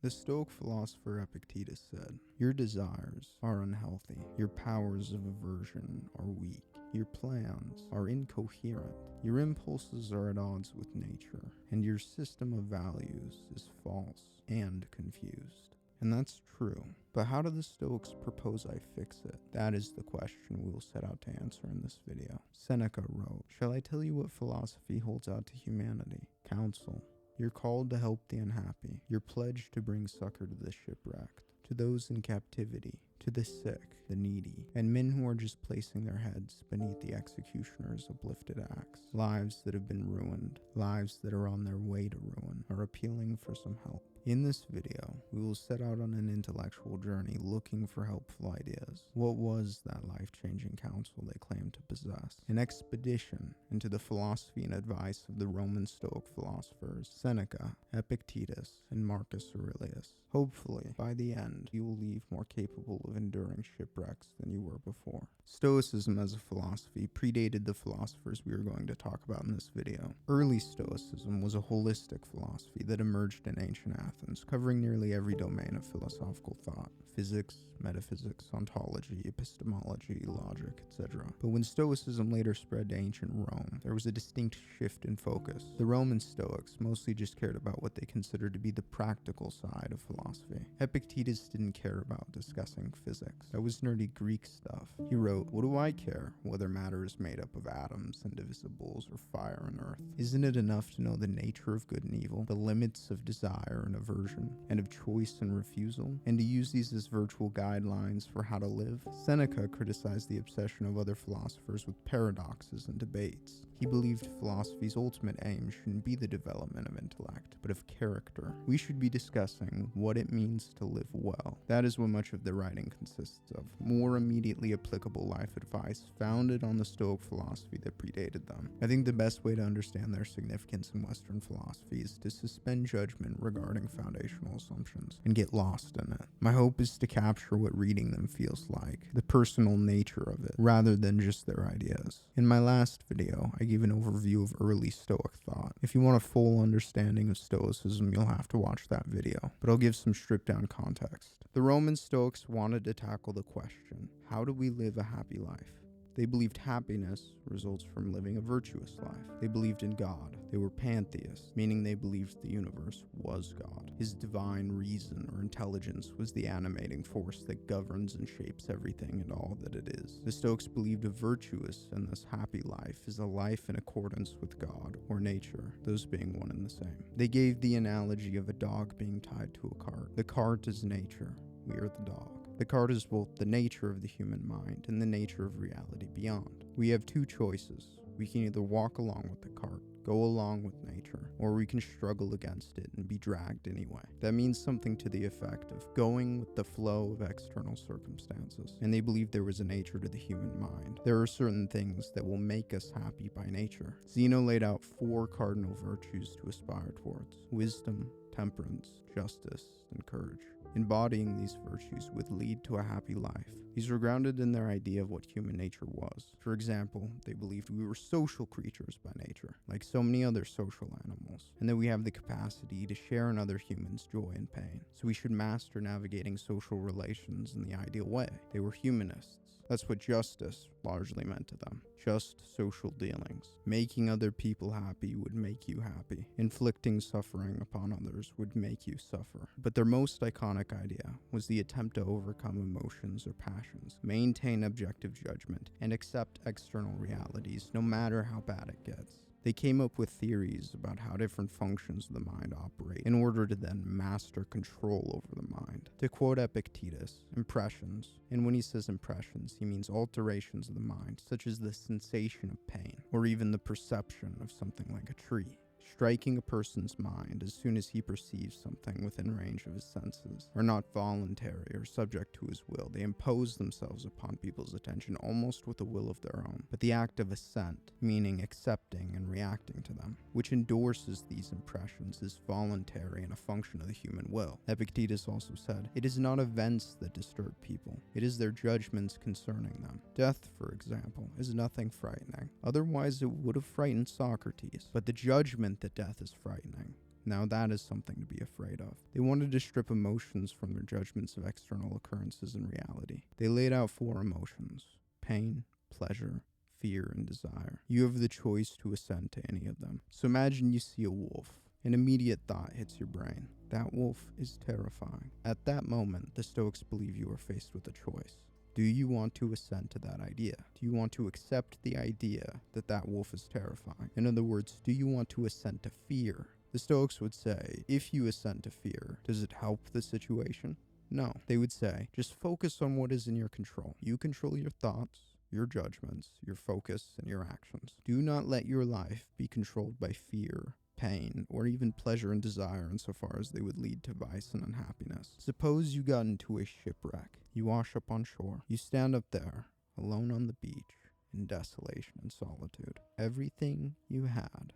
The Stoic philosopher Epictetus said, "Your desires are unhealthy, your powers of aversion are weak, your plans are incoherent, your impulses are at odds with nature, and your system of values is false and confused." And that's true. But how do the Stoics propose I fix it? That is the question we will set out to answer in this video. Seneca wrote, "Shall I tell you what philosophy holds out to humanity? Counsel. You're called to help the unhappy. You're pledged to bring succor to the shipwrecked, to those in captivity, to the sick, the needy, and men who are just placing their heads beneath the executioner's uplifted axe. Lives that have been ruined, lives that are on their way to ruin, are appealing for some help." In this video, we will set out on an intellectual journey looking for helpful ideas. What was that life-changing counsel they claimed to possess? An expedition into the philosophy and advice of the Roman Stoic philosophers Seneca, Epictetus, and Marcus Aurelius. Hopefully, by the end, you will leave more capable of enduring shipwrecks than you were before. Stoicism as a philosophy predated the philosophers we are going to talk about in this video. Early Stoicism was a holistic philosophy that emerged in ancient Athens, covering nearly every domain of philosophical thought: physics, metaphysics, ontology, epistemology, logic, etc. But when Stoicism later spread to ancient Rome, there was a distinct shift in focus. The Roman Stoics mostly just cared about what they considered to be the practical side of philosophy. Epictetus didn't care about discussing physics. That was nerdy Greek stuff. He wrote, "What do I care whether matter is made up of atoms, indivisibles, or fire and earth? Isn't it enough to know the nature of good and evil, the limits of desire and aversion, and of choice and refusal, and to use these as virtual guidelines for how to live?" Seneca criticized the obsession of other philosophers with paradoxes and debates. He believed philosophy's ultimate aim shouldn't be the development of intellect, but of character. We should be discussing what it means to live well. That is what much of their writing consists of. More immediately applicable life advice founded on the Stoic philosophy that predated them. I think the best way to understand their significance in Western philosophy is to suspend judgment regarding foundational assumptions and get lost in it. My hope is to capture what reading them feels like, the personal nature of it, rather than just their ideas. In my last video, I gave an overview of early Stoic thought. If you want a full understanding of Stoicism, you'll have to watch that video, but I'll give some stripped down context. The Roman Stoics wanted to tackle the question, how do we live a happy life? They believed happiness results from living a virtuous life. They believed in God. They were pantheists, meaning they believed the universe was God. His divine reason or intelligence was the animating force that governs and shapes everything and all that it is. The Stoics believed a virtuous and thus happy life is a life in accordance with God or nature, those being one and the same. They gave the analogy of a dog being tied to a cart. The cart is nature. We are the dog. The cart is both the nature of the human mind and the nature of reality beyond. We have two choices. We can either walk along with the cart, go along with nature, or we can struggle against it and be dragged anyway. That means something to the effect of going with the flow of external circumstances. And they believed there was a nature to the human mind. There are certain things that will make us happy by nature. Zeno laid out 4 cardinal virtues to aspire towards: wisdom, temperance, justice, and courage. Embodying these virtues would lead to a happy life. These were grounded in their idea of what human nature was. For example, they believed we were social creatures by nature, like so many other social animals, and that we have the capacity to share in other humans' joy and pain. So we should master navigating social relations in the ideal way. They were humanists. That's what justice largely meant to them. Just social dealings. Making other people happy would make you happy. Inflicting suffering upon others would make you suffer. But their most iconic idea was the attempt to overcome emotions or passions, maintain objective judgment, and accept external realities no matter how bad it gets. They came up with theories about how different functions of the mind operate in order to then master control over the mind. To quote Epictetus, impressions, and when he says impressions, he means alterations of the mind, such as the sensation of pain, or even the perception of something like a tree, striking a person's mind as soon as he perceives something within range of his senses, are not voluntary or subject to his will. They impose themselves upon people's attention almost with a will of their own. But the act of assent, meaning accepting and reacting to them, which endorses these impressions, is voluntary and a function of the human will. Epictetus also said, "It is not events that disturb people, it is their judgments concerning them. Death, for example, is nothing frightening. Otherwise it would have frightened Socrates. But the judgment that death is frightening Now that is something to be afraid of. They wanted to strip emotions from their judgments of external occurrences in reality. They laid out 4 emotions: pain, pleasure, fear, and desire. You have the choice to assent to any of them. So imagine you see a wolf. An immediate thought hits your brain. That wolf is terrifying. At that moment, the Stoics believe you are faced with a choice. Do you want to assent to that idea? Do you want to accept the idea that that wolf is terrifying? In other words, do you want to assent to fear? The Stoics would say, if you assent to fear, does it help the situation? No. They would say, just focus on what is in your control. You control your thoughts, your judgments, your focus, and your actions. Do not let your life be controlled by fear, pain, or even pleasure and desire insofar as they would lead to vice and unhappiness. Suppose you got into a shipwreck. You wash up on shore. You stand up there, alone on the beach, in desolation and solitude. Everything you had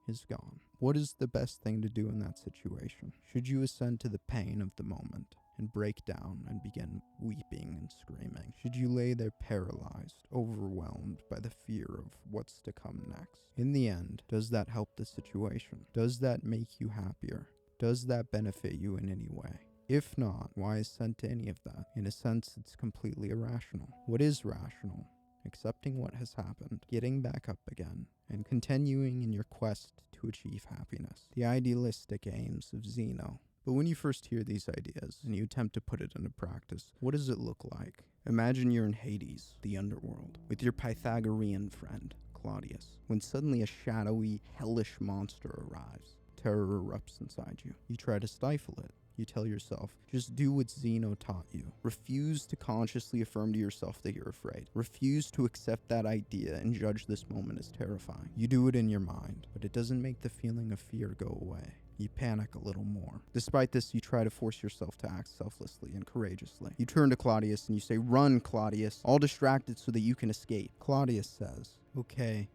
is gone. What is the best thing to do in that situation? Should you assent to the pain of the moment and break down and begin weeping and screaming? Should you lay there paralyzed, overwhelmed by the fear of what's to come next? In the end, does that help the situation? Does that make you happier? Does that benefit you in any way? If not, why assent to any of that? In a sense, it's completely irrational. What is rational? Accepting what has happened, getting back up again, and continuing in your quest to achieve happiness. The idealistic aims of Zeno. But when you first hear these ideas and you attempt to put it into practice, what does it look like? Imagine you're in Hades, the underworld, with your Pythagorean friend, Claudius, when suddenly a shadowy, hellish monster arrives. Terror erupts inside you. You try to stifle it. You tell yourself, just do what Zeno taught you. Refuse to consciously affirm to yourself that you're afraid. Refuse to accept that idea and judge this moment as terrifying. You do it in your mind, but it doesn't make the feeling of fear go away. You panic a little more. Despite this, you try to force yourself to act selflessly and courageously. You turn to Claudius and you say, "Run, Claudius, all distracted so that you can escape." Claudius says, "Okay."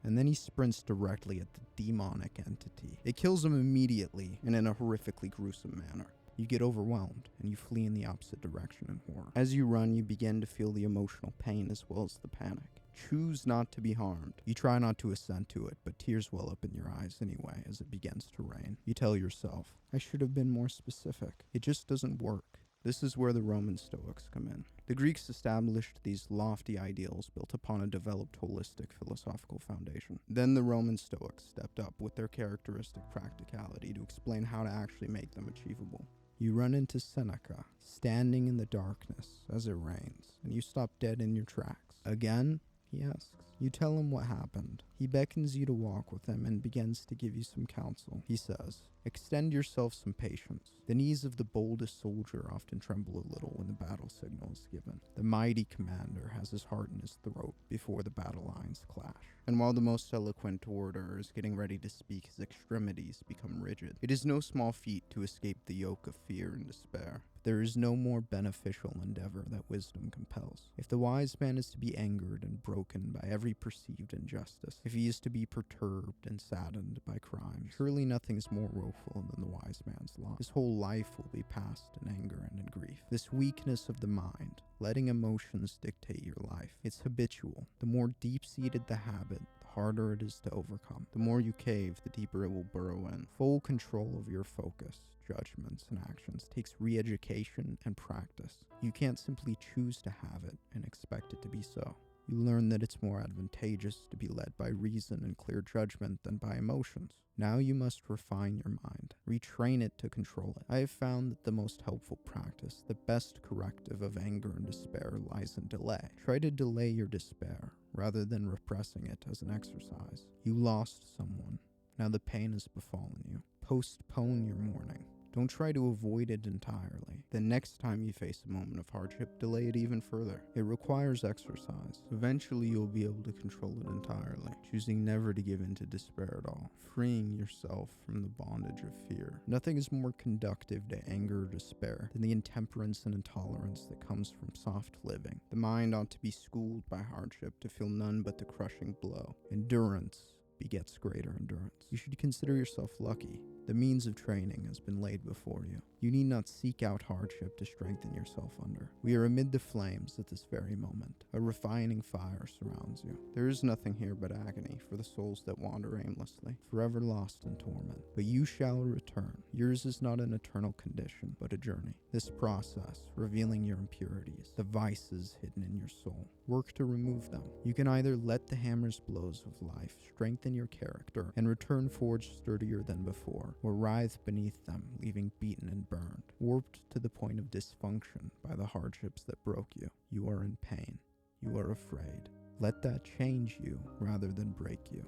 And then he sprints directly at the demonic entity. It kills him immediately and in a horrifically gruesome manner. You get overwhelmed, and you flee in the opposite direction in horror. As you run, you begin to feel the emotional pain as well as the panic. Choose not to be harmed. You try not to assent to it, but tears well up in your eyes anyway as it begins to rain. You tell yourself, I should have been more specific. It just doesn't work. This is where the Roman Stoics come in. The Greeks established these lofty ideals built upon a developed holistic philosophical foundation. Then the Roman Stoics stepped up with their characteristic practicality to explain how to actually make them achievable. You run into Seneca, standing in the darkness as it rains, and you stop dead in your tracks. Again, he asks. You tell him what happened. He beckons you to walk with him and begins to give you some counsel. He says, extend yourself some patience. The knees of the boldest soldier often tremble a little when the battle signal is given. The mighty commander has his heart in his throat before the battle lines clash. And while the most eloquent orator is getting ready to speak, his extremities become rigid. It is no small feat to escape the yoke of fear and despair. There is no more beneficial endeavor that wisdom compels. If the wise man is to be angered and broken by every perceived injustice, if he is to be perturbed and saddened by crime, surely nothing is more woeful than the wise man's lot. His whole life will be passed in anger and in grief. This weakness of the mind, letting emotions dictate your life, it's habitual. The more deep-seated the habit, the harder it is to overcome. The more you cave, the deeper it will burrow in. Full control of your focus, judgments, and actions takes re-education and practice. You can't simply choose to have it and expect it to be so. You learn that it's more advantageous to be led by reason and clear judgment than by emotions. Now you must refine your mind, retrain it to control it. I have found that the most helpful practice, the best corrective of anger and despair, lies in delay. Try to delay your despair rather than repressing it as an exercise. You lost someone. Now the pain has befallen you. Postpone your mourning. Don't try to avoid it entirely. The next time you face a moment of hardship, delay it even further. It requires exercise. Eventually you'll be able to control it entirely, choosing never to give in to despair at all, freeing yourself from the bondage of fear. Nothing is more conductive to anger or despair than the intemperance and intolerance that comes from soft living. The mind ought to be schooled by hardship to feel none but the crushing blow. Endurance begets greater endurance. You should consider yourself lucky. The means of training has been laid before you. You need not seek out hardship to strengthen yourself under. We are amid the flames at this very moment. A refining fire surrounds you. There is nothing here but agony for the souls that wander aimlessly, forever lost in torment. But you shall return. Yours is not an eternal condition, but a journey. This process, revealing your impurities, the vices hidden in your soul, work to remove them. You can either let the hammer's blows of life strengthen your character and return forged sturdier than before, or writhe beneath them, leaving beaten and burned, warped to the point of dysfunction by the hardships that broke you. You are in pain. You are afraid. Let that change you rather than break you.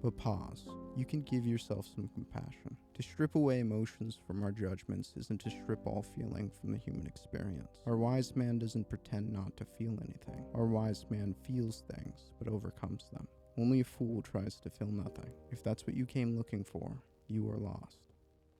But pause. You can give yourself some compassion. To strip away emotions from our judgments isn't to strip all feeling from the human experience. Our wise man doesn't pretend not to feel anything. Our wise man feels things, but overcomes them. Only a fool tries to feel nothing. If that's what you came looking for, you are lost.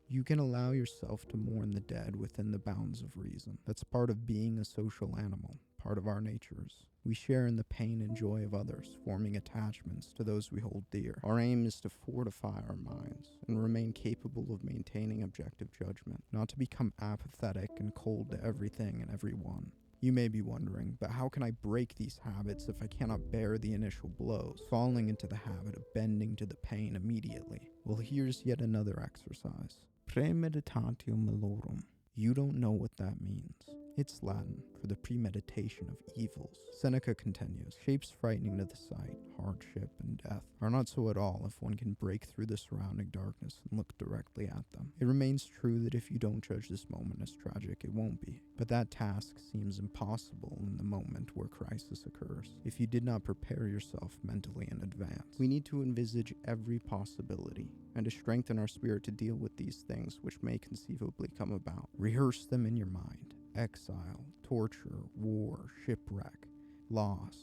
You can allow yourself to mourn the dead within the bounds of reason. That's part of being a social animal, part of our natures. We share in the pain and joy of others, forming attachments to those we hold dear. Our aim is to fortify our minds and remain capable of maintaining objective judgment, not to become apathetic and cold to everything and everyone. You may be wondering, but how can I break these habits if I cannot bear the initial blows, falling into the habit of bending to the pain immediately? Well, here's yet another exercise. Premeditatio Malorum. You don't know what that means. It's Latin for the premeditation of evils. Seneca continues, shapes frightening to the sight, hardship and death, are not so at all if one can break through the surrounding darkness and look directly at them. It remains true that if you don't judge this moment as tragic, it won't be. But that task seems impossible in the moment where crisis occurs, if you did not prepare yourself mentally in advance. We need to envisage every possibility, and to strengthen our spirit to deal with these things which may conceivably come about. Rehearse them in your mind. Exile, torture, war, shipwreck, loss,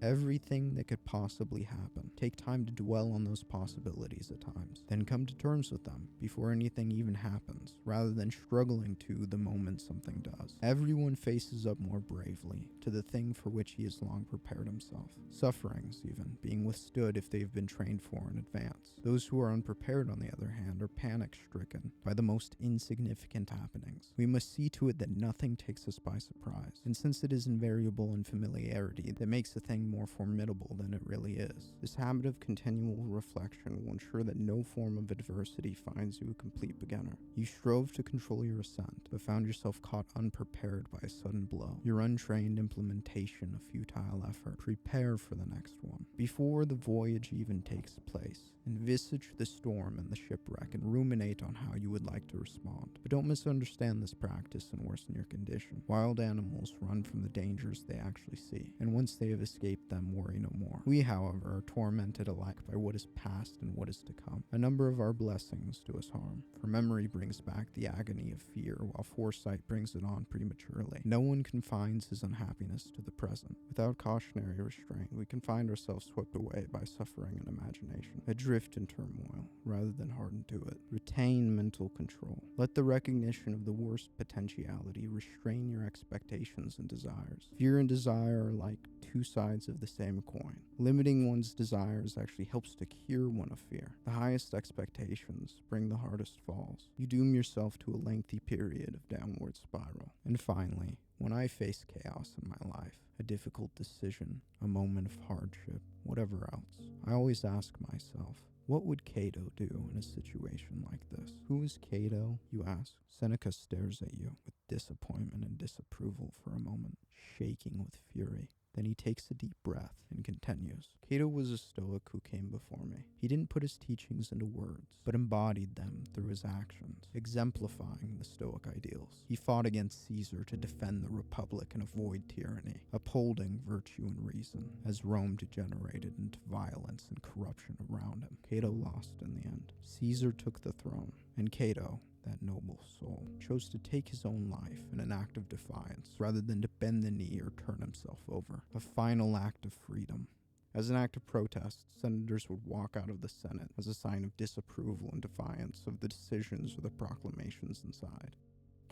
everything that could possibly happen. Take time to dwell on those possibilities at times, then come to terms with them before anything even happens, rather than struggling to the moment something does. Everyone faces up more bravely to the thing for which he has long prepared himself. Sufferings, even, being withstood if they have been trained for in advance. Those who are unprepared, on the other hand, are panic-stricken by the most insignificant happenings. We must see to it that nothing takes us by surprise, and since it is invariable in familiarity that makes a thing more formidable than it really is, this habit of continual reflection will ensure that no form of adversity finds you a complete beginner. You strove to control your ascent, but found yourself caught unprepared by a sudden blow. Your untrained implementation a futile effort. Prepare for the next one. Before the voyage even takes place, envisage the storm and the shipwreck and ruminate on how you would like to respond. But don't misunderstand this practice and worsen your condition. Wild animals run from the dangers they actually see, and once they have escaped them, worry no more. We, however, are tormented alike by what is past and what is to come. A number of our blessings do us harm, for memory brings back the agony of fear, while foresight brings it on prematurely. No one confines his unhappiness to the present. Without cautionary restraint, we can find ourselves swept away by suffering and imagination, adrift in turmoil, rather than hardened to it. Retain mental control. Let the recognition of the worst potentiality restrain your expectations and desires. Fear and desire are like two sides of the same coin. Limiting one's desires actually helps to cure one of fear. The highest expectations bring the hardest falls. You doom yourself to a lengthy period of downward spiral. And finally, when I face chaos in my life, a difficult decision, a moment of hardship, whatever else, I always ask myself, what would Cato do in a situation like this? Who is Cato, you ask? Seneca stares at you with disappointment and disapproval for a moment, shaking with fury. Then he takes a deep breath and continues. Cato was a Stoic who came before me. He didn't put his teachings into words, but embodied them through his actions, exemplifying the Stoic ideals. He fought against Caesar to defend the Republic and avoid tyranny, upholding virtue and reason, as Rome degenerated into violence and corruption around him. Cato lost in the end. Caesar took the throne, and Cato, that noble soul, chose to take his own life in an act of defiance, rather than to bend the knee or turn himself over. A final act of freedom. As an act of protest, senators would walk out of the Senate as a sign of disapproval and defiance of the decisions or the proclamations inside.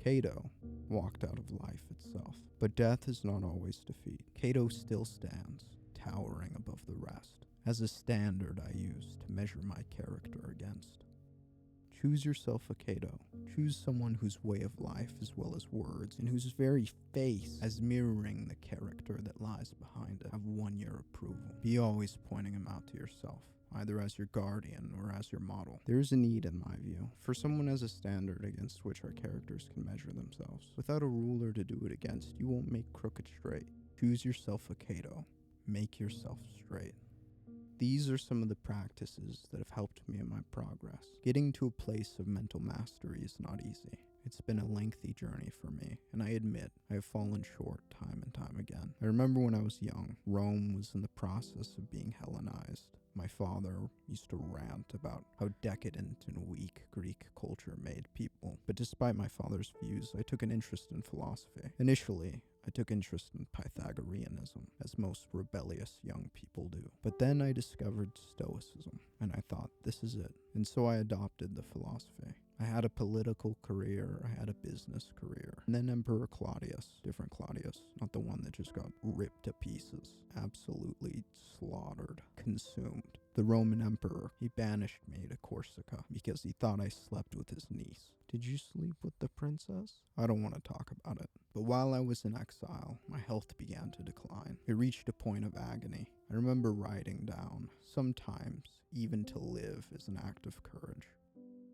Cato walked out of life itself. But death is not always defeat. Cato still stands, towering above the rest, as a standard I use to measure my character against. Choose yourself a Cato. Choose someone whose way of life, as well as words, and whose very face, as mirroring the character that lies behind it, have won your approval. Be always pointing him out to yourself, either as your guardian or as your model. There is a need, in my view, for someone as a standard against which our characters can measure themselves. Without a ruler to do it against, you won't make crooked straight. Choose yourself a Cato. Make yourself straight. These are some of the practices that have helped me in my progress. Getting to a place of mental mastery is not easy. It's been a lengthy journey for me, and I admit I have fallen short time and time again. I remember when I was young, Rome was in the process of being Hellenized. My father used to rant about how decadent and weak Greek culture made people. But despite my father's views, I took an interest in philosophy. Initially, I took interest in Pythagoreanism, as most rebellious young people do. But then I discovered Stoicism, and I thought, this is it. And so I adopted the philosophy. I had a political career, I had a business career. And then Emperor Claudius, different Claudius, not the one that just got ripped to pieces, absolutely slaughtered, consumed. The Roman emperor, he banished me to Corsica because he thought I slept with his niece. Did you sleep with the princess? I don't want to talk about it. But while I was in exile, my health began to decline. It reached a point of agony. I remember writing down, sometimes even to live is an act of courage.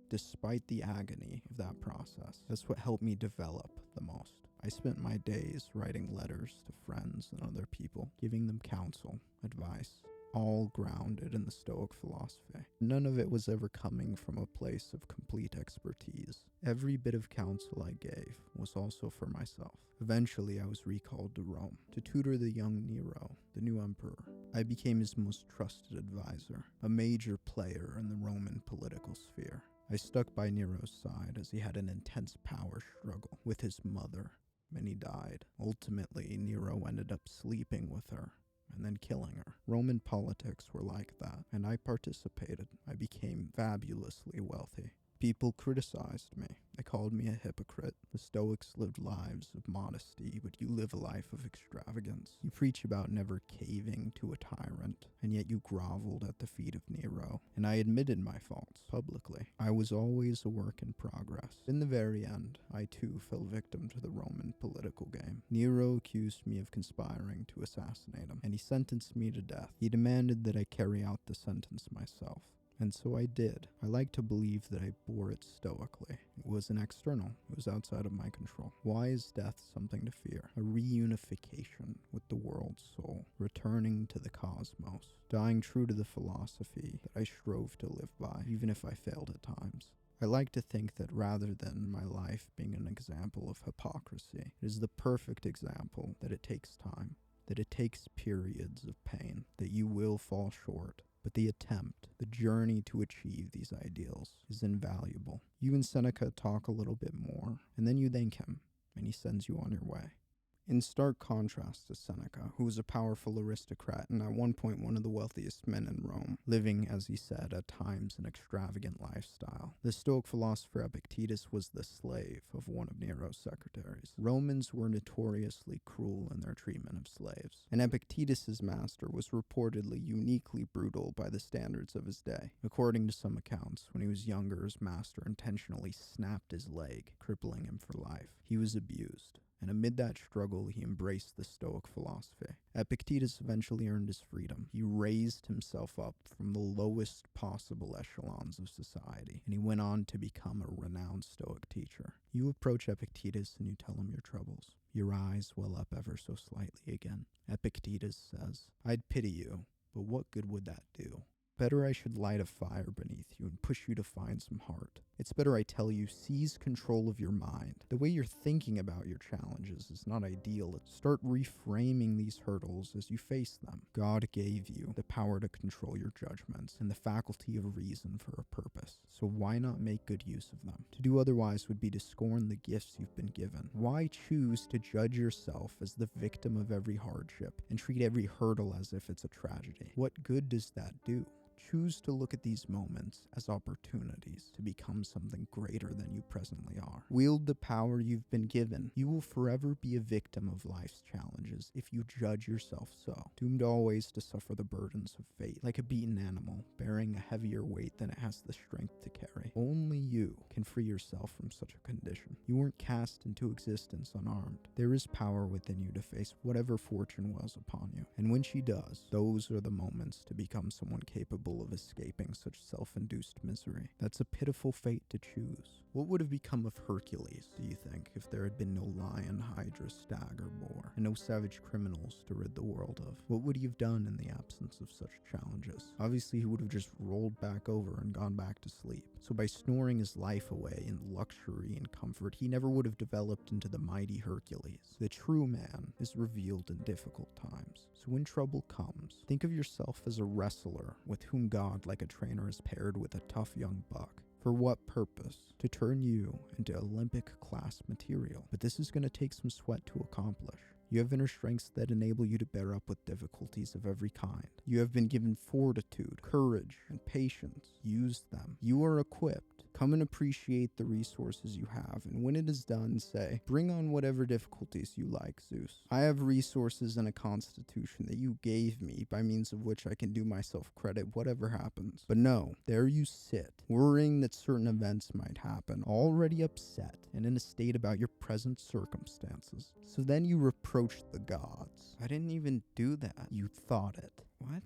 Despite the agony of that process, that's what helped me develop the most. I spent my days writing letters to friends and other people, giving them counsel, advice, all grounded in the Stoic philosophy. None of it was ever coming from a place of complete expertise. Every bit of counsel I gave was also for myself. Eventually, I was recalled to Rome to tutor the young Nero, the new emperor. I became his most trusted advisor, a major player in the Roman political sphere. I stuck by Nero's side as he had an intense power struggle with his mother, and he died. Ultimately, Nero ended up sleeping with her and then killing her. Roman politics were like that, and I participated. I became fabulously wealthy. People criticized me. They called me a hypocrite. The Stoics lived lives of modesty, but you live a life of extravagance. You preach about never caving to a tyrant, and yet you groveled at the feet of Nero. And I admitted my faults publicly. I was always a work in progress. In the very end, I too fell victim to the Roman political game. Nero accused me of conspiring to assassinate him, and he sentenced me to death. He demanded that I carry out the sentence myself. And so I did. I like to believe that I bore it stoically. It wasn't external. It was outside of my control. Why is death something to fear? A reunification with the world's soul, returning to the cosmos, dying true to the philosophy that I strove to live by, even if I failed at times. I like to think that rather than my life being an example of hypocrisy, it is the perfect example that it takes time, that it takes periods of pain, that you will fall short. But the attempt, the journey to achieve these ideals is invaluable. You and Seneca talk a little bit more, and then you thank him, and he sends you on your way. In stark contrast to Seneca, who was a powerful aristocrat and at one point one of the wealthiest men in Rome, living, as he said, at times an extravagant lifestyle, the Stoic philosopher Epictetus was the slave of one of Nero's secretaries. Romans were notoriously cruel in their treatment of slaves, and Epictetus's master was reportedly uniquely brutal by the standards of his day. According to some accounts, when he was younger, his master intentionally snapped his leg, crippling him for life. He was abused. And amid that struggle, he embraced the Stoic philosophy. Epictetus eventually earned his freedom. He raised himself up from the lowest possible echelons of society, and he went on to become a renowned Stoic teacher. You approach Epictetus and you tell him your troubles. Your eyes well up ever so slightly again. Epictetus says, "I'd pity you, but what good would that do? Better I should light a fire beneath you and push you to find some heart. It's better I tell you, seize control of your mind. The way you're thinking about your challenges is not ideal. Start reframing these hurdles as you face them. God gave you the power to control your judgments and the faculty of reason for a purpose. So why not make good use of them? To do otherwise would be to scorn the gifts you've been given. Why choose to judge yourself as the victim of every hardship and treat every hurdle as if it's a tragedy? What good does that do? Choose to look at these moments as opportunities to become something greater than you presently are. Wield the power you've been given. You will forever be a victim of life's challenges if you judge yourself so, doomed always to suffer the burdens of fate, like a beaten animal bearing a heavier weight than it has the strength to carry. Only you can free yourself from such a condition. You weren't cast into existence unarmed. There is power within you to face whatever fortune was upon you, and when she does, those are the moments to become someone capable of escaping such self-induced misery. That's a pitiful fate to choose. What would have become of Hercules, do you think, if there had been no lion, hydra, stag, or boar, and no savage criminals to rid the world of? What would he have done in the absence of such challenges? Obviously, he would have just rolled back over and gone back to sleep. So by snoring his life away in luxury and comfort, he never would have developed into the mighty Hercules. The true man is revealed in difficult times. So when trouble comes, think of yourself as a wrestler with whom God, like a trainer, is paired with a tough young buck. For what purpose? To turn you into Olympic-class material. But this is going to take some sweat to accomplish. You have inner strengths that enable you to bear up with difficulties of every kind. You have been given fortitude, courage, and patience. Use them. You are equipped. Come and appreciate the resources you have, and when it is done, say, "Bring on whatever difficulties you like, Zeus. I have resources and a constitution that you gave me, by means of which I can do myself credit whatever happens." But no, there you sit, worrying that certain events might happen, already upset, and in a state about your present circumstances. So then you reproach the gods. I didn't even do that. You thought it.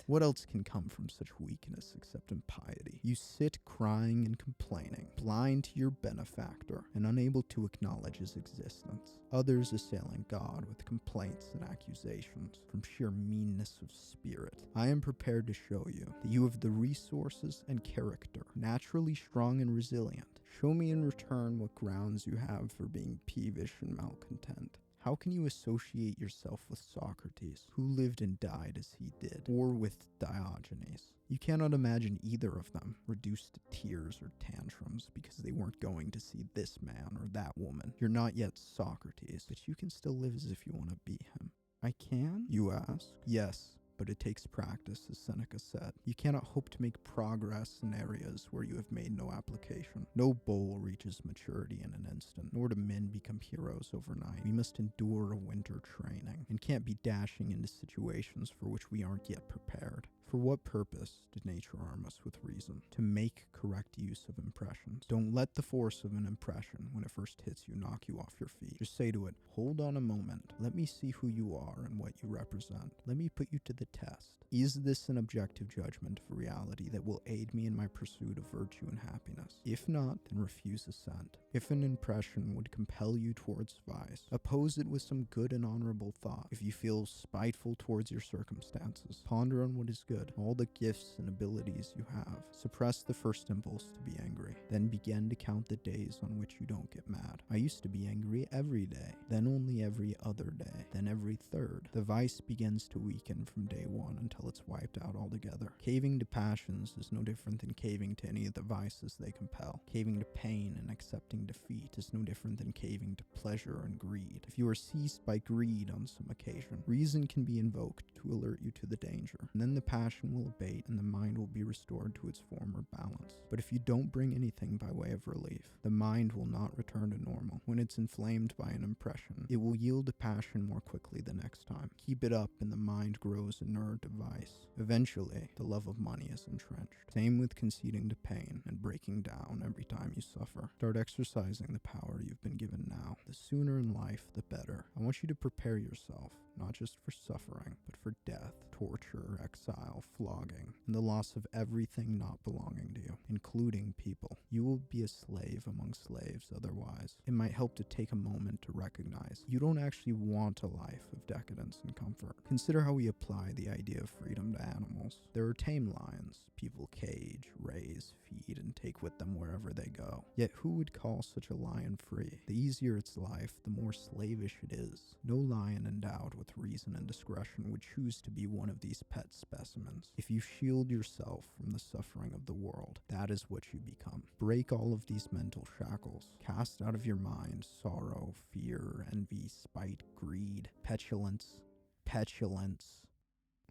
What else can come from such weakness except impiety? You sit crying and complaining, blind to your benefactor, and unable to acknowledge his existence. Others assailing God with complaints and accusations from sheer meanness of spirit. I am prepared to show you that you have the resources and character, naturally strong and resilient. Show me in return what grounds you have for being peevish and malcontent. How can you associate yourself with Socrates, who lived and died as he did, or with Diogenes? You cannot imagine either of them reduced to tears or tantrums because they weren't going to see this man or that woman. You're not yet Socrates, but you can still live as if you want to be him. I can? You ask. Yes. But it takes practice, as Seneca said. You cannot hope to make progress in areas where you have made no application. No bull reaches maturity in an instant, nor do men become heroes overnight. We must endure a winter training, and can't be dashing into situations for which we aren't yet prepared. For what purpose did nature arm us with reason? To make correct use of impressions. Don't let the force of an impression, when it first hits you, knock you off your feet. Just say to it, "Hold on a moment. Let me see who you are and what you represent. Let me put you to the test. Is this an objective judgment of reality that will aid me in my pursuit of virtue and happiness? If not, then refuse assent. If an impression would compel you towards vice, oppose it with some good and honorable thought. If you feel spiteful towards your circumstances, ponder on what is good, all the gifts and abilities you have. Suppress the first impulse to be angry. Then begin to count the days on which you don't get mad. I used to be angry every day, then only every other day, then every third. The vice begins to weaken from day one until it's wiped out altogether. Caving to passions is no different than caving to any of the vices they compel. Caving to pain and accepting defeat is no different than caving to pleasure and greed. If you are seized by greed on some occasion, reason can be invoked to alert you to the danger, and then the passion will abate and the mind will be restored to its former balance. But if you don't bring anything by way of relief, the mind will not return to normal. When it's inflamed by an impression, it will yield to passion more quickly the next time. Keep it up and the mind grows inured to vice. Eventually, the love of money is entrenched. Same with conceding to pain and breaking down every time you suffer. Start exercising the power you've been given now. The sooner in life, the better. I want you to prepare yourself, not just for suffering, but for death, torture, exile, flogging, and the loss of everything not belonging to you, including people. You will be a slave among slaves otherwise. It might help to take a moment to recognize you don't actually want a life of decadence and comfort. Consider how we apply the idea of freedom to animals. There are tame lions people cage, raise, feed, and take with them wherever they go. Yet who would call such a lion free? The easier its life, the more slavish it is. No lion endowed with reason and discretion would choose to be one of these pet specimens. If you shield yourself from the suffering of the world, that is what you become. Break all of these mental shackles. Cast out of your mind sorrow, fear, envy, spite, greed, petulance.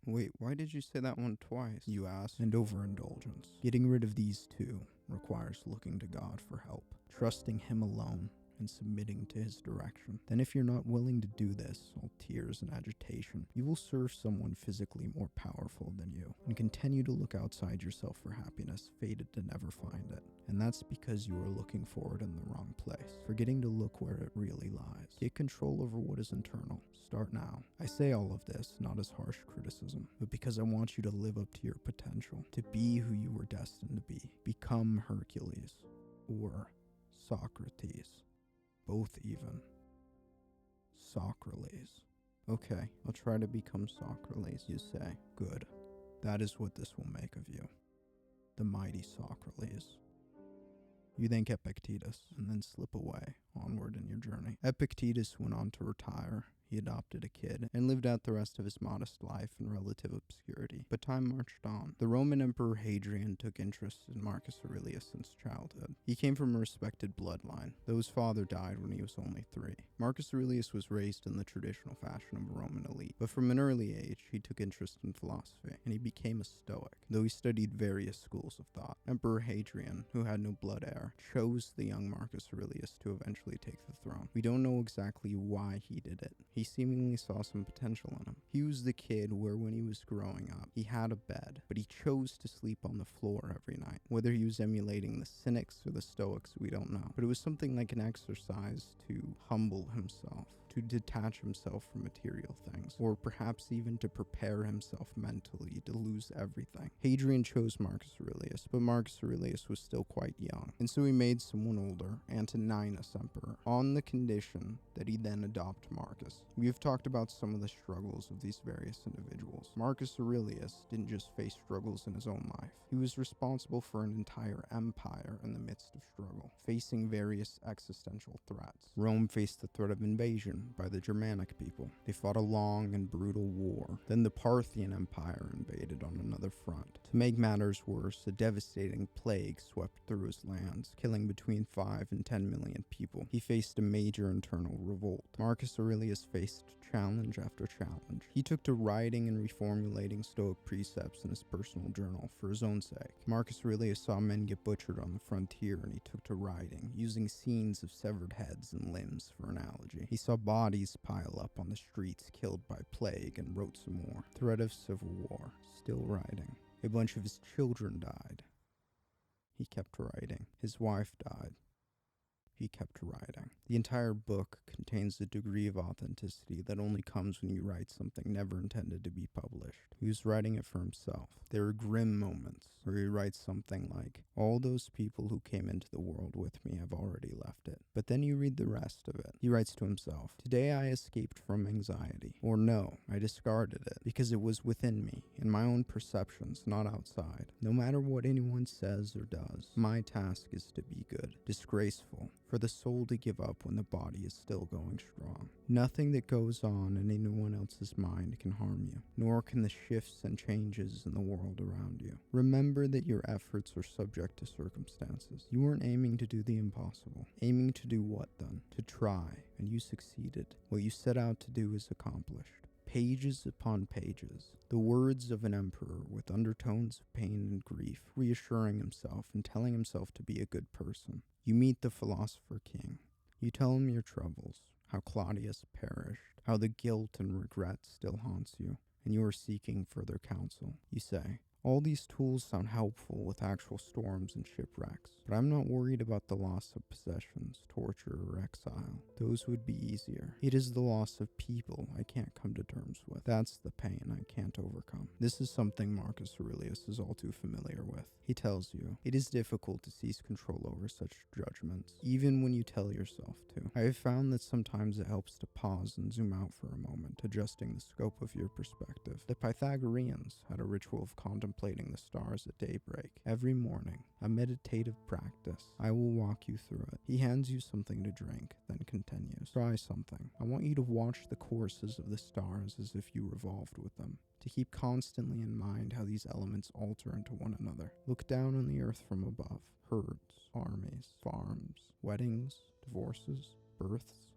Wait, why did you say that one twice? You ask. And overindulgence. Getting rid of these two requires looking to God for help, trusting Him alone, and submitting to His direction. Then if you're not willing to do this, all tears and agitation, you will serve someone physically more powerful than you, and continue to look outside yourself for happiness, fated to never find it. And that's because you are looking for it in the wrong place, forgetting to look where it really lies. Get control over what is internal. Start now. I say all of this not as harsh criticism, but because I want you to live up to your potential, to be who you were destined to be. Become Hercules, or Socrates. Both even. Socrates. Okay, I'll try to become Socrates, you say. Good. That is what this will make of you. The mighty Socrates. You thank Epictetus, and then slip away, onward in your journey. Epictetus went on to retire. He adopted a kid, and lived out the rest of his modest life in relative obscurity. But time marched on. The Roman Emperor Hadrian took interest in Marcus Aurelius since childhood. He came from a respected bloodline, though his father died when he was only 3. Marcus Aurelius was raised in the traditional fashion of a Roman elite, but from an early age he took interest in philosophy, and he became a Stoic, though he studied various schools of thought. Emperor Hadrian, who had no blood heir, chose the young Marcus Aurelius to eventually take the throne. We don't know exactly why he did it. He seemingly saw some potential in him. He was the kid where when he was growing up, he had a bed, but he chose to sleep on the floor every night. Whether he was emulating the Cynics or the Stoics, we don't know. But it was something like an exercise to humble himself, to detach himself from material things, or perhaps even to prepare himself mentally to lose everything. Hadrian chose Marcus Aurelius, but Marcus Aurelius was still quite young, and so he made someone older, Antoninus emperor, on the condition that he then adopt Marcus. We have talked about some of the struggles of these various individuals. Marcus Aurelius didn't just face struggles in his own life. He was responsible for an entire empire in the midst of struggle, facing various existential threats. Rome faced the threat of invasion by the Germanic people. They fought a long and brutal war. Then the Parthian Empire invaded on another front. To make matters worse, a devastating plague swept through his lands, killing between 5 and 10 million people. He faced a major internal revolt. Marcus Aurelius faced challenge after challenge. He took to writing and reformulating Stoic precepts in his personal journal for his own sake. Marcus Aurelius saw men get butchered on the frontier, and he took to writing, using scenes of severed heads and limbs for analogy. He saw bodies pile up on the streets killed by plague and wrote some more. Threat of civil war, still writing. A bunch of his children died. He kept writing. His wife died. He kept writing. The entire book contains a degree of authenticity that only comes when you write something never intended to be published. He was writing it for himself. There are grim moments where he writes something like, "All those people who came into the world with me have already left it." But then you read the rest of it. He writes to himself, "Today I escaped from anxiety." Or no, I discarded it because it was within me, in my own perceptions, not outside. No matter what anyone says or does, my task is to be good. Disgraceful for the soul to give up when the body is still going strong. Nothing that goes on in anyone else's mind can harm you, nor can the shifts and changes in the world around you. Remember that your efforts are subject to circumstances. You weren't aiming to do the impossible. Aiming to do what then? To try, and you succeeded. What you set out to do is accomplished. Pages upon pages, the words of an emperor with undertones of pain and grief, reassuring himself and telling himself to be a good person. You meet the philosopher king. You tell him your troubles, how Claudius perished, how the guilt and regret still haunts you, and you are seeking further counsel. You say, "All these tools sound helpful with actual storms and shipwrecks, but I'm not worried about the loss of possessions, torture, or exile. Those would be easier. It is the loss of people I can't come to terms with. That's the pain I can't overcome." This is something Marcus Aurelius is all too familiar with. He tells you, it is difficult to seize control over such judgments, even when you tell yourself to. I have found that sometimes it helps to pause and zoom out for a moment, adjusting the scope of your perspective. The Pythagoreans had a ritual of contemplating the stars at daybreak. Every morning, a meditative practice. I will walk you through it. He hands you something to drink, then continues. Try something. I want you to watch the courses of the stars as if you revolved with them, to keep constantly in mind how these elements alter into one another. Look down on the earth from above. Herds, armies, farms, weddings, divorces, births,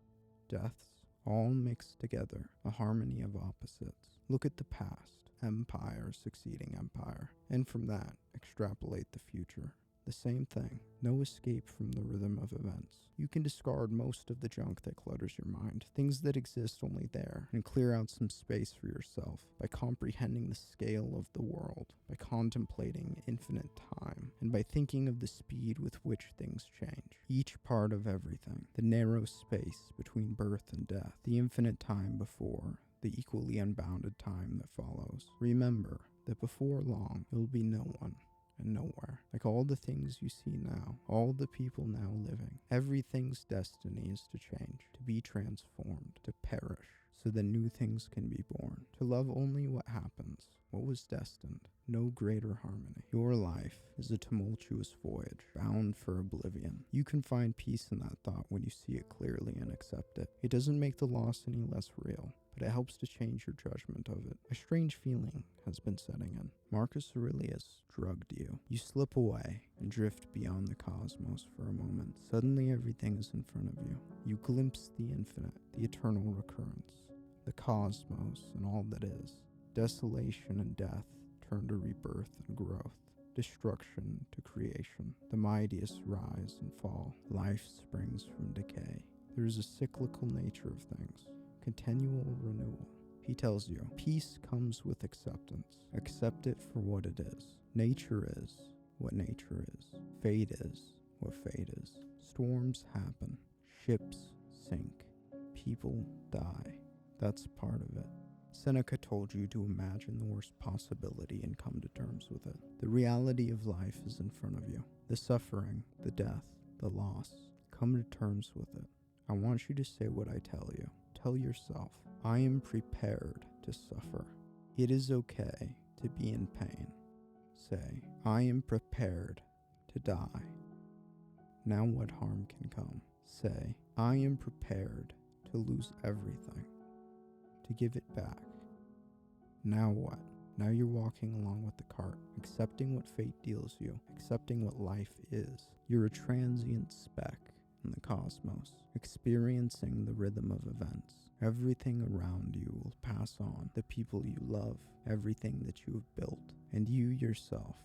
deaths, all mixed together, a harmony of opposites. Look at the past. empire succeeding empire, and from that, extrapolate the future. The same thing. No escape from the rhythm of events. You can discard most of the junk that clutters your mind, things that exist only there, and clear out some space for yourself by comprehending the scale of the world, by contemplating infinite time, and by thinking of the speed with which things change. Each part of everything, the narrow space between birth and death, the infinite time before, the equally unbounded time that follows. Remember that before long, there will be no one and nowhere. Like all the things you see now, all the people now living, everything's destiny is to change, to be transformed, to perish, so that new things can be born, to love only what happens, what was destined, no greater harmony. Your life is a tumultuous voyage, bound for oblivion. You can find peace in that thought when you see it clearly and accept it. It doesn't make the loss any less real, but it helps to change your judgment of it. A strange feeling has been setting in. Marcus Aurelius drugged you. You slip away and drift beyond the cosmos for a moment. Suddenly everything is in front of you. You glimpse the infinite, the eternal recurrence, the cosmos and all that is. Desolation and death turn to rebirth and growth. Destruction to creation. The mightiest rise and fall. Life springs from decay. There is a cyclical nature of things. Continual renewal. He tells you, peace comes with acceptance. Accept it for what it is. Nature is what nature is. Fate is what fate is. Storms happen. Ships sink. People die. That's part of it. Seneca told you to imagine the worst possibility and come to terms with it. The reality of life is in front of you. The suffering, the death, the loss. Come to terms with it. I want you to say what I tell you. Tell yourself, I am prepared to suffer. It is okay to be in pain. Say, I am prepared to die. Now what harm can come? Say, I am prepared to lose everything, to give it back. Now what? Now you're walking along with the cart, accepting what fate deals you, accepting what life is. You're a transient speck in the cosmos, experiencing the rhythm of events. Everything around you will pass on, the people you love, everything that you have built, and you yourself.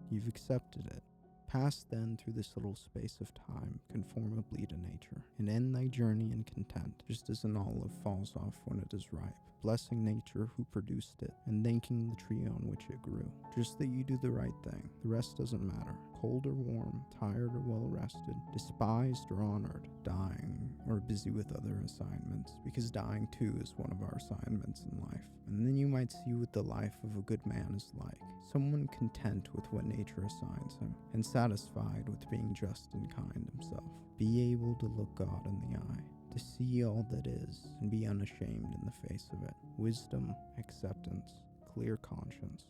You've accepted it. Pass then through this little space of time, conformably to nature, and end thy journey in content, just as an olive falls off when it is ripe, blessing nature who produced it, and thanking the tree on which it grew. Just that you do the right thing. The rest doesn't matter. Cold or warm, tired or well rested, despised or honored, dying or busy with other assignments, because dying too is one of our assignments in life. And then you might see what the life of a good man is like. Someone content with what nature assigns him, and satisfied with being just and kind himself. Be able to look God in the eye, to see all that is, and be unashamed in the face of it. Wisdom, acceptance, clear conscience.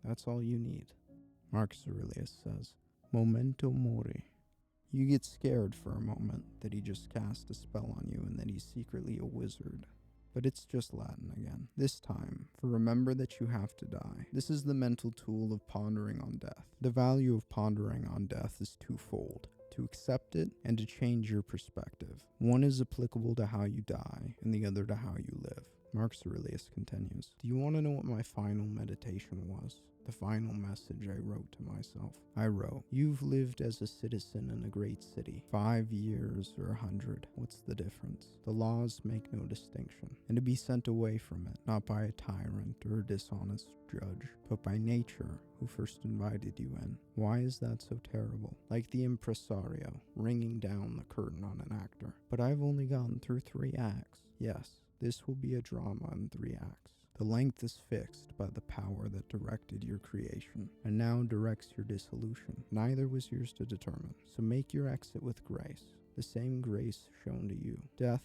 That's all you need. Marcus Aurelius says, Momento Mori. You get scared for a moment that he just cast a spell on you and that he's secretly a wizard. But it's just Latin again. This time, for remember that you have to die. This is the mental tool of pondering on death. The value of pondering on death is twofold: to accept it and to change your perspective. One is applicable to how you die, and the other to how you live. Marcus Aurelius continues, do you want to know what my final meditation was? The final message I wrote to myself. I wrote, you've lived as a citizen in a great city. 5 years or 100, what's the difference? The laws make no distinction. And to be sent away from it, not by a tyrant or a dishonest judge, but by nature, who first invited you in. Why is that so terrible? Like the impresario, ringing down the curtain on an actor. But I've only gotten through 3 acts. Yes, this will be a drama in 3 acts. The length is fixed by the power that directed your creation, and now directs your dissolution. Neither was yours to determine, so make your exit with grace, the same grace shown to you. Death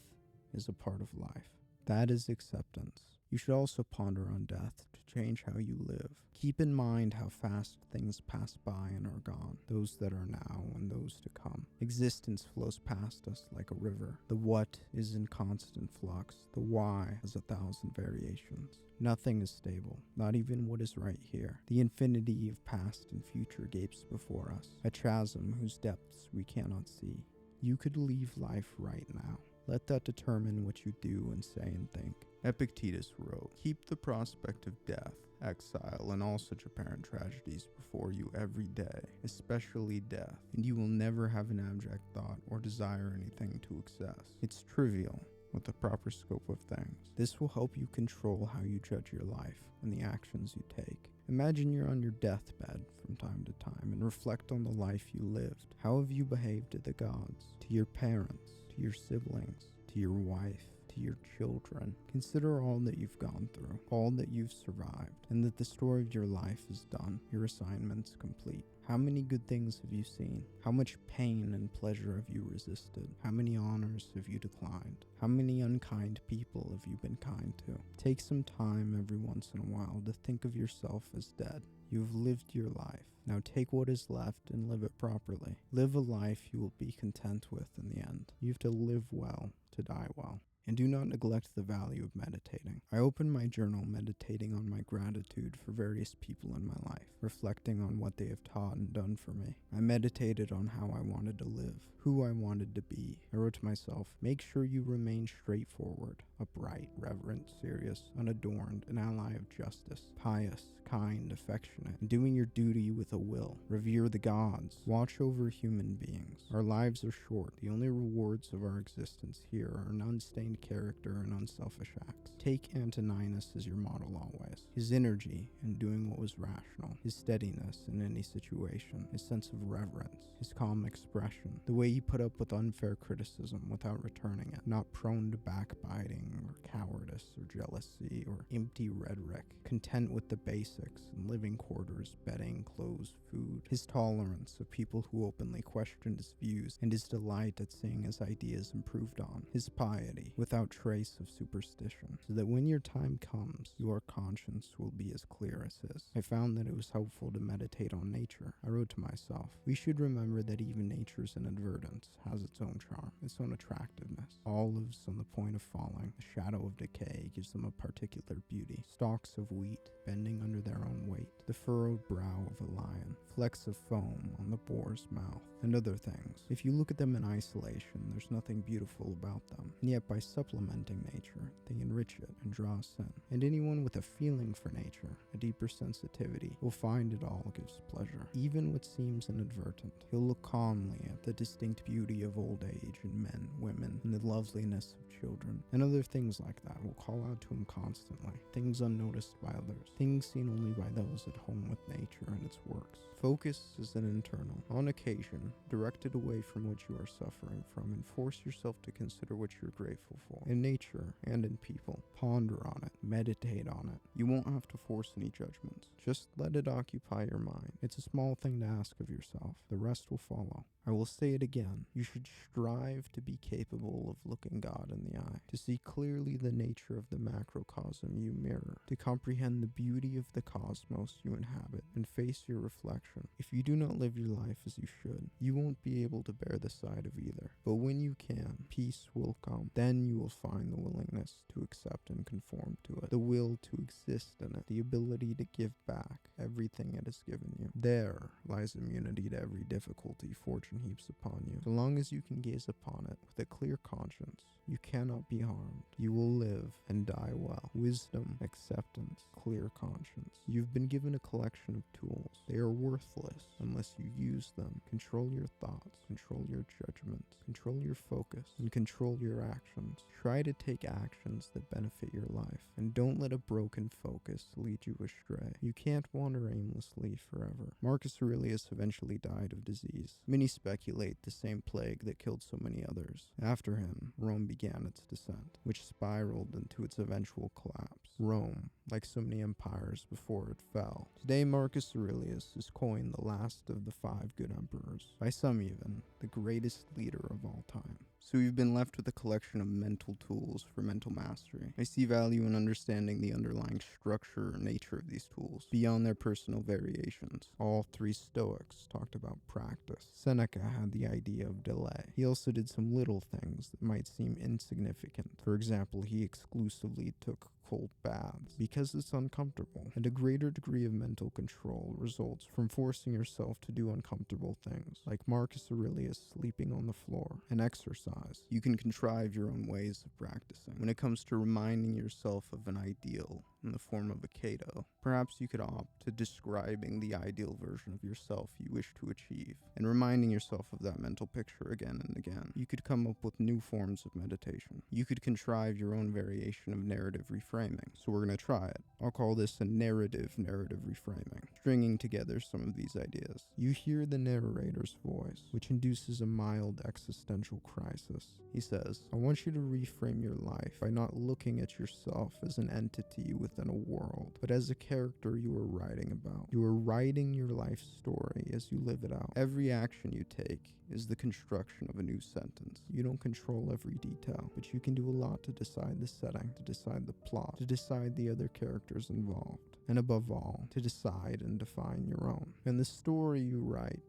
is a part of life. That is acceptance. You should also ponder on death to change how you live. Keep in mind how fast things pass by and are gone, those that are now and those to come. Existence flows past us like a river. The what is in constant flux. The why has 1,000 variations. Nothing is stable, not even what is right here. The infinity of past and future gapes before us, a chasm whose depths we cannot see. You could leave life right now. Let that determine what you do and say and think. Epictetus wrote, "Keep the prospect of death, exile, and all such apparent tragedies before you every day, especially death, and you will never have an abject thought or desire anything to excess. It's trivial with the proper scope of things. This will help you control how you judge your life and the actions you take. Imagine you're on your deathbed from time to time and reflect on the life you lived. How have you behaved to the gods, to your parents, to your siblings, to your wife, to your children? Consider all that you've gone through, all that you've survived, and that the story of your life is done, your assignment's complete. How many good things have you seen? How much pain and pleasure have you resisted? How many honors have you declined? How many unkind people have you been kind to? Take some time every once in a while to think of yourself as dead. You've lived your life. Now take what is left and live it properly. Live a life you will be content with in the end. You have to live well to die well. And do not neglect the value of meditating. I open my journal meditating on my gratitude for various people in my life, reflecting on what they have taught and done for me. I meditated on how I wanted to live, who I wanted to be. I wrote to myself, make sure you remain straightforward, upright, reverent, serious, unadorned, an ally of justice, pious, kind, affectionate, and doing your duty with a will. Revere the gods. Watch over human beings. Our lives are short. The only rewards of our existence here are an unstained character and unselfish acts. Take Antoninus as your model always. His energy in doing what was rational, his steadiness in any situation, his sense of reverence, his calm expression, the way he put up with unfair criticism without returning it, not prone to backbiting or cowardice or jealousy or empty rhetoric, content with the basics and living quarters, bedding, clothes, food, his tolerance of people who openly questioned his views and his delight at seeing his ideas improved on, his piety without trace of superstition, so that when your time comes, your conscience will be as clear as his. I found that it was helpful to meditate on nature. I wrote to myself, we should remember that even nature's inadvertence has its own charm, its own attractiveness. Olives on the point of falling, the shadow of decay gives them a particular beauty. Stalks of wheat bending under their own weight, the furrowed brow of a lion, flecks of foam on the boar's mouth, and other things. If you look at them in isolation, there's nothing beautiful about them, and yet by supplementing nature, they enrich it and draw us in. And anyone with a feeling for nature, a deeper sensitivity, will find it all gives pleasure. Even what seems inadvertent, he'll look calmly at the distinct beauty of old age in men, women, and the loveliness of children, and other things like that will call out to him constantly, things unnoticed by others, things seen only by those at home with nature and its works. Focus is an internal. On occasion, direct it away from what you are suffering from and force yourself to consider what you're grateful for. In nature and in people, ponder on it, meditate on it. You won't have to force any judgments. Just let it occupy your mind. It's a small thing to ask of yourself. The rest will follow. I will say it again. You should strive to be capable of looking God in the eye, to see clearly the nature of the macrocosm you mirror, to comprehend the beauty of the cosmos you inhabit, and face your reflection. If you do not live your life as you should, you won't be able to bear the side of either. But when you can, peace will come. Then you will find the willingness to accept and conform to it, the will to exist in it, the ability to give back everything it has given you. There lies immunity to every difficulty fortune heaps upon you. So long as you can gaze upon it with a clear conscience, you cannot be harmed. You will live and die well. Wisdom, acceptance, clear conscience. You've been given a collection of tools. They are worthless unless you use them. Control your thoughts, control your judgments, control your focus, and control your actions. Try to take actions that benefit your life, and don't let a broken focus lead you astray. You can't wander aimlessly forever. Marcus Aurelius eventually died of disease. Many speculate the same plague that killed so many others. After him, Rome began its descent, which spiraled into its eventual collapse. Rome, like so many empires before it fell. Today, Marcus Aurelius is coined the last of the 5 good emperors, by some even, the greatest leader of all time. So we've been left with a collection of mental tools for mental mastery. I see value in understanding the underlying structure or nature of these tools, beyond their personal variations. All 3 Stoics talked about practice. Seneca had the idea of delay. He also did some little things that might seem insignificant. For example, he exclusively took cold baths because it's uncomfortable, and a greater degree of mental control results from forcing yourself to do uncomfortable things, like Marcus Aurelius sleeping on the floor, and exercise. You can contrive your own ways of practicing. When it comes to reminding yourself of an ideal in the form of a Cato, perhaps you could opt to describing the ideal version of yourself you wish to achieve, and reminding yourself of that mental picture again and again. You could come up with new forms of meditation. You could contrive your own variation of narrative reframing. So we're going to try it. I'll call this a narrative reframing, stringing together some of these ideas. You hear the narrator's voice, which induces a mild existential crisis. He says, I want you to reframe your life by not looking at yourself as an entity within a world, but as a character you are writing about. You are writing your life story as you live it out. Every action you take is the construction of a new sentence. You don't control every detail, but you can do a lot to decide the setting, to decide the plot, to decide the other characters involved, and above all, to decide and define your own. And the story you write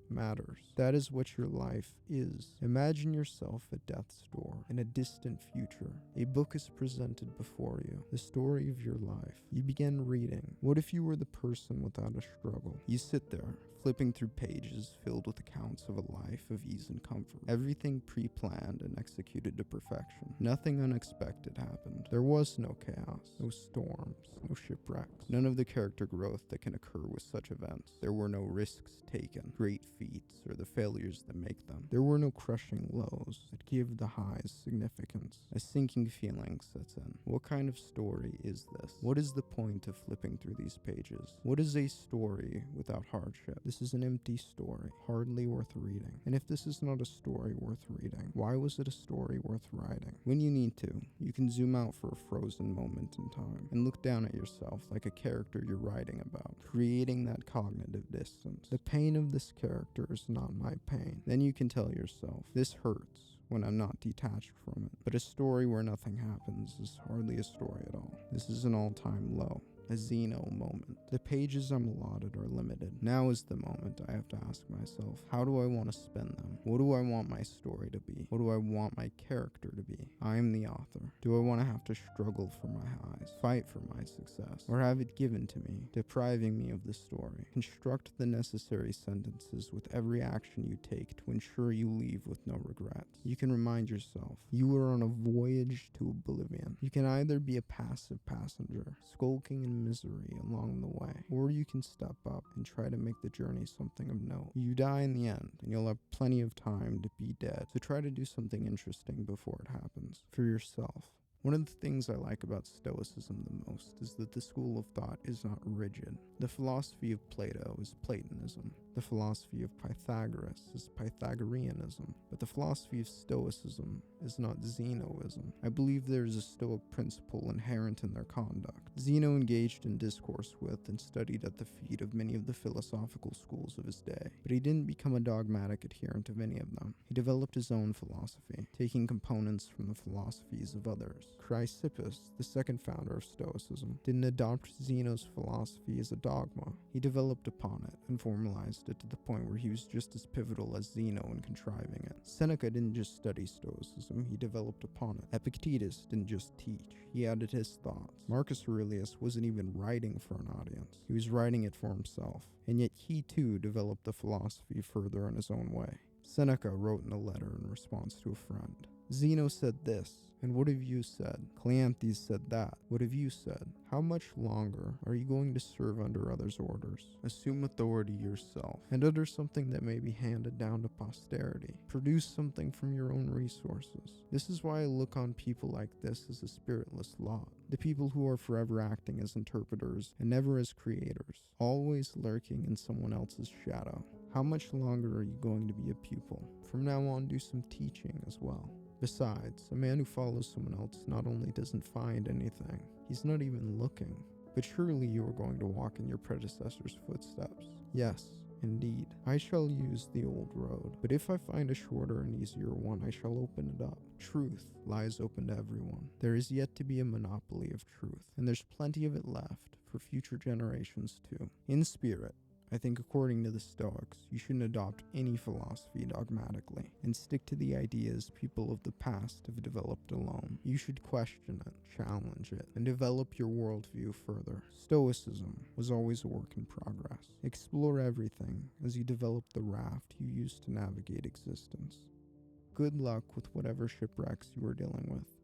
matters. That is what your life is. Imagine yourself at death's door in a distant future. A book is presented before you, the story of your life. You begin reading. What if you were the person without a struggle? You sit there, flipping through pages filled with accounts of a life of ease and comfort. Everything pre-planned and executed to perfection. Nothing unexpected happened. There was no chaos, no storms, no shipwrecks, none of the character growth that can occur with such events. There were no risks taken, great feats, or the failures that make them. There were no crushing lows that give the highs significance. A sinking feeling sets in. What kind of story is this? What is the point of flipping through these pages? What is a story without hardship? This is an empty story, hardly worth reading. And if this is not a story worth reading, why was it a story worth writing? When you need to, you can zoom out for a frozen moment in time and look down at yourself like a character you're writing about, creating that cognitive distance. The pain of this character is not my pain. Then you can tell yourself, this hurts when I'm not detached from it. But a story where nothing happens is hardly a story at all. This is an all-time low. A Zeno moment. The pages I'm allotted are limited. Now is the moment I have to ask myself, how do I want to spend them? What do I want my story to be? What do I want my character to be? I am the author. Do I want to have to struggle for my highs, fight for my success, or have it given to me, depriving me of the story? Construct the necessary sentences with every action you take to ensure you leave with no regrets. You can remind yourself, you are on a voyage to oblivion. You can either be a passive passenger, skulking in misery along the way, or you can step up and try to make the journey something of note. You die in the end, and you'll have plenty of time to be dead, so try to do something interesting before it happens, for yourself. One of the things I like about Stoicism the most is that the school of thought is not rigid. The philosophy of Plato is Platonism. The philosophy of Pythagoras is Pythagoreanism. But the philosophy of Stoicism is not Zenoism. I believe there is a Stoic principle inherent in their conduct. Zeno engaged in discourse with and studied at the feet of many of the philosophical schools of his day, but he didn't become a dogmatic adherent of any of them. He developed his own philosophy, taking components from the philosophies of others. Chrysippus, the second founder of Stoicism, didn't adopt Zeno's philosophy as a dogma. He developed upon it and formalized it to the point where he was just as pivotal as Zeno in contriving it. Seneca didn't just study Stoicism, he developed upon it. Epictetus didn't just teach, he added his thoughts. Marcus Aurelius wasn't even writing for an audience, he was writing it for himself, and yet he too developed the philosophy further in his own way. Seneca wrote in a letter in response to a friend, Zeno said this, and what have you said? Cleanthes said that. What have you said? How much longer are you going to serve under others' orders? Assume authority yourself, and under something that may be handed down to posterity. Produce something from your own resources. This is why I look on people like this as a spiritless lot. The people who are forever acting as interpreters and never as creators, always lurking in someone else's shadow. How much longer are you going to be a pupil? From now on, do some teaching as well. Besides, a man who follows someone else not only doesn't find anything, he's not even looking. But surely you are going to walk in your predecessor's footsteps. Yes, indeed, I shall use the old road, but if I find a shorter and easier one, I shall open it up. Truth lies open to everyone. There is yet to be a monopoly of truth, and there's plenty of it left for future generations too. In spirit, I think according to the Stoics, you shouldn't adopt any philosophy dogmatically and stick to the ideas people of the past have developed alone. You should question it, challenge it, and develop your worldview further. Stoicism was always a work in progress. Explore everything as you develop the raft you use to navigate existence. Good luck with whatever shipwrecks you are dealing with.